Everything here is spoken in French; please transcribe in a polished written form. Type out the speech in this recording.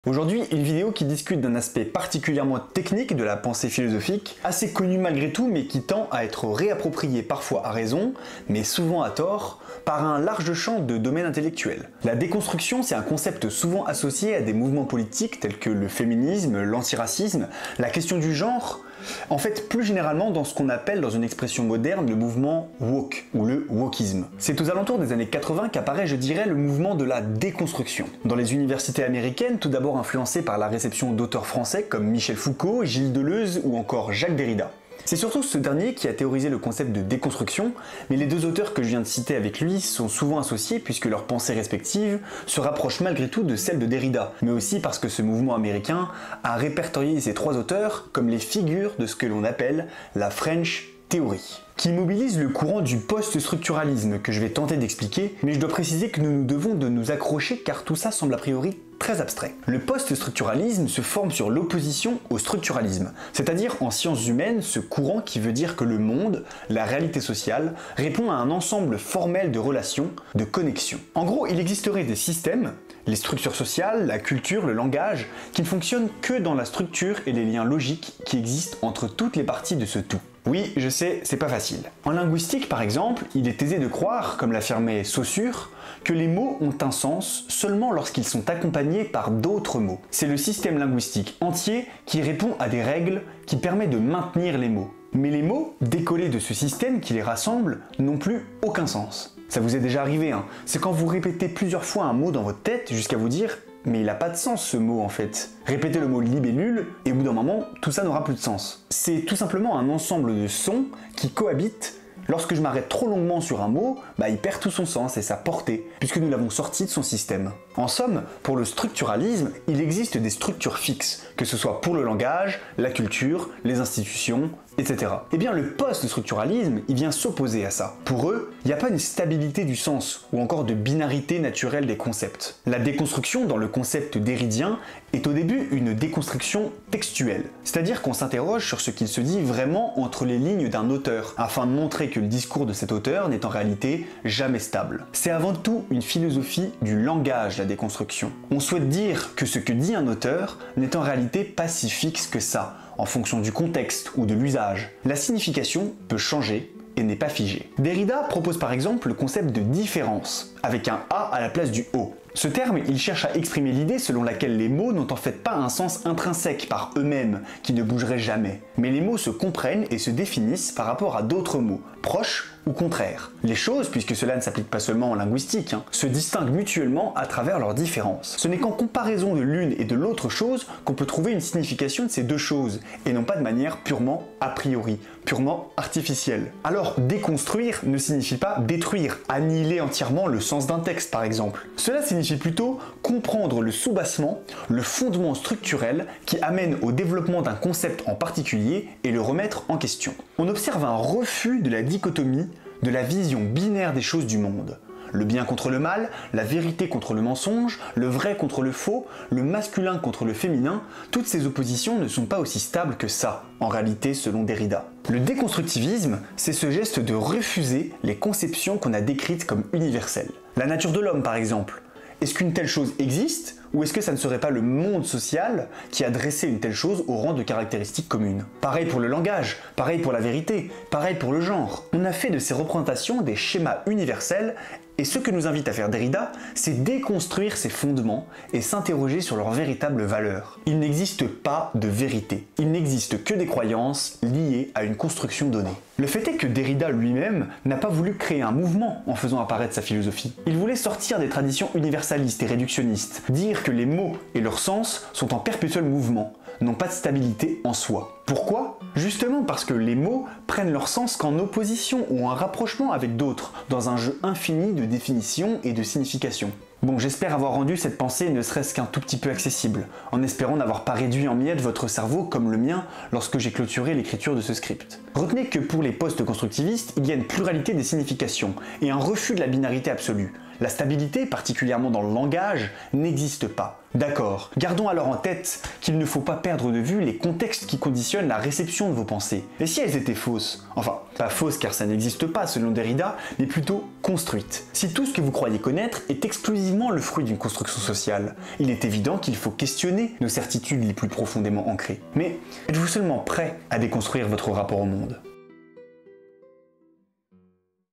Aujourd'hui, une vidéo qui discute d'un aspect particulièrement technique de la pensée philosophique, assez connu malgré tout mais qui tend à être réapproprié parfois à raison, mais souvent à tort, par un large champ de domaines intellectuels. La déconstruction, c'est un concept souvent associé à des mouvements politiques tels que le féminisme, l'antiracisme, la question du genre, en fait plus généralement dans ce qu'on appelle dans une expression moderne le mouvement woke ou le wokisme. C'est aux alentours des années 80 qu'apparaît, je dirais, le mouvement de la déconstruction. Dans les universités américaines, tout d'abord influencé par la réception d'auteurs français comme Michel Foucault, Gilles Deleuze ou encore Jacques Derrida. C'est surtout ce dernier qui a théorisé le concept de déconstruction, mais les deux auteurs que je viens de citer avec lui sont souvent associés puisque leurs pensées respectives se rapprochent malgré tout de celles de Derrida, mais aussi parce que ce mouvement américain a répertorié ces trois auteurs comme les figures de ce que l'on appelle la French Theory, qui mobilise le courant du post-structuralisme que je vais tenter d'expliquer, mais je dois préciser que nous nous devons de nous accrocher car tout ça semble a priori très abstrait. Le post-structuralisme se forme sur l'opposition au structuralisme, c'est-à-dire en sciences humaines ce courant qui veut dire que le monde, la réalité sociale, répond à un ensemble formel de relations, de connexions. En gros, il existerait des systèmes, les structures sociales, la culture, le langage, qui ne fonctionnent que dans la structure et les liens logiques qui existent entre toutes les parties de ce tout. Oui, je sais, c'est pas facile. En linguistique, par exemple, il est aisé de croire, comme l'affirmait Saussure, que les mots ont un sens seulement lorsqu'ils sont accompagnés par d'autres mots. C'est le système linguistique entier qui répond à des règles qui permettent de maintenir les mots. Mais les mots, décollés de ce système qui les rassemble, n'ont plus aucun sens. Ça vous est déjà arrivé, hein? C'est quand vous répétez plusieurs fois un mot dans votre tête jusqu'à vous dire « mais il n'a pas de sens ce mot en fait ». Répétez le mot libellule et au bout d'un moment, tout ça n'aura plus de sens. C'est tout simplement un ensemble de sons qui cohabitent. Lorsque je m'arrête trop longuement sur un mot, il perd tout son sens et sa portée, puisque nous l'avons sorti de son système. En somme, pour le structuralisme, il existe des structures fixes, que ce soit pour le langage, la culture, les institutions, etc. Eh bien le post-structuralisme, il vient s'opposer à ça. Pour eux, il n'y a pas une stabilité du sens, ou encore de binarité naturelle des concepts. La déconstruction, dans le concept derridien, est au début une déconstruction textuelle, c'est-à-dire qu'on s'interroge sur ce qu'il se dit vraiment entre les lignes d'un auteur, afin de montrer que le discours de cet auteur n'est en réalité jamais stable. C'est avant tout une philosophie du langage, la déconstruction. On souhaite dire que ce que dit un auteur n'est en réalité pas si fixe que ça, en fonction du contexte ou de l'usage. La signification peut changer et n'est pas figée. Derrida propose par exemple le concept de différence, avec un A à la place du O. Ce terme, il cherche à exprimer l'idée selon laquelle les mots n'ont en fait pas un sens intrinsèque par eux-mêmes, qui ne bougeraient jamais. Mais les mots se comprennent et se définissent par rapport à d'autres mots, proches ou contraires. Les choses, puisque cela ne s'applique pas seulement en linguistique, se distinguent mutuellement à travers leurs différences. Ce n'est qu'en comparaison de l'une et de l'autre chose qu'on peut trouver une signification de ces deux choses, et non pas de manière purement a priori, purement artificielle. Alors, déconstruire ne signifie pas détruire, annihiler entièrement le sens d'un texte par exemple. Cela signifie plutôt comprendre le soubassement, le fondement structurel qui amène au développement d'un concept en particulier et le remettre en question. On observe un refus de la dichotomie, de la vision binaire des choses du monde. Le bien contre le mal, la vérité contre le mensonge, le vrai contre le faux, le masculin contre le féminin, toutes ces oppositions ne sont pas aussi stables que ça, en réalité selon Derrida. Le déconstructivisme, c'est ce geste de refuser les conceptions qu'on a décrites comme universelles. La nature de l'homme par exemple. Est-ce qu'une telle chose existe, ou est-ce que ça ne serait pas le monde social qui a dressé une telle chose au rang de caractéristiques communes? Pareil pour le langage, pareil pour la vérité, pareil pour le genre. On a fait de ces représentations des schémas universels, et ce que nous invite à faire Derrida, c'est déconstruire ces fondements et s'interroger sur leur véritable valeur. Il n'existe pas de vérité, il n'existe que des croyances liées à une construction donnée. Le fait est que Derrida lui-même n'a pas voulu créer un mouvement en faisant apparaître sa philosophie. Il voulait sortir des traditions universalistes et réductionnistes, dire que les mots et leur sens sont en perpétuel mouvement, n'ont pas de stabilité en soi. Pourquoi? Justement parce que les mots prennent leur sens qu'en opposition ou en rapprochement avec d'autres, dans un jeu infini de définitions et de significations. Bon, j'espère avoir rendu cette pensée ne serait-ce qu'un tout petit peu accessible, en espérant n'avoir pas réduit en miettes votre cerveau comme le mien lorsque j'ai clôturé l'écriture de ce script. Retenez que pour les post-constructivistes, il y a une pluralité des significations et un refus de la binarité absolue. La stabilité, particulièrement dans le langage, n'existe pas. D'accord, gardons alors en tête qu'il ne faut pas perdre de vue les contextes qui conditionnent la réception de vos pensées. Et si elles étaient fausses? Enfin, pas fausses car ça n'existe pas selon Derrida, mais plutôt construites. Si tout ce que vous croyez connaître est exclusivement le fruit d'une construction sociale, il est évident qu'il faut questionner nos certitudes les plus profondément ancrées. Mais êtes-vous seulement prêt à déconstruire votre rapport au monde?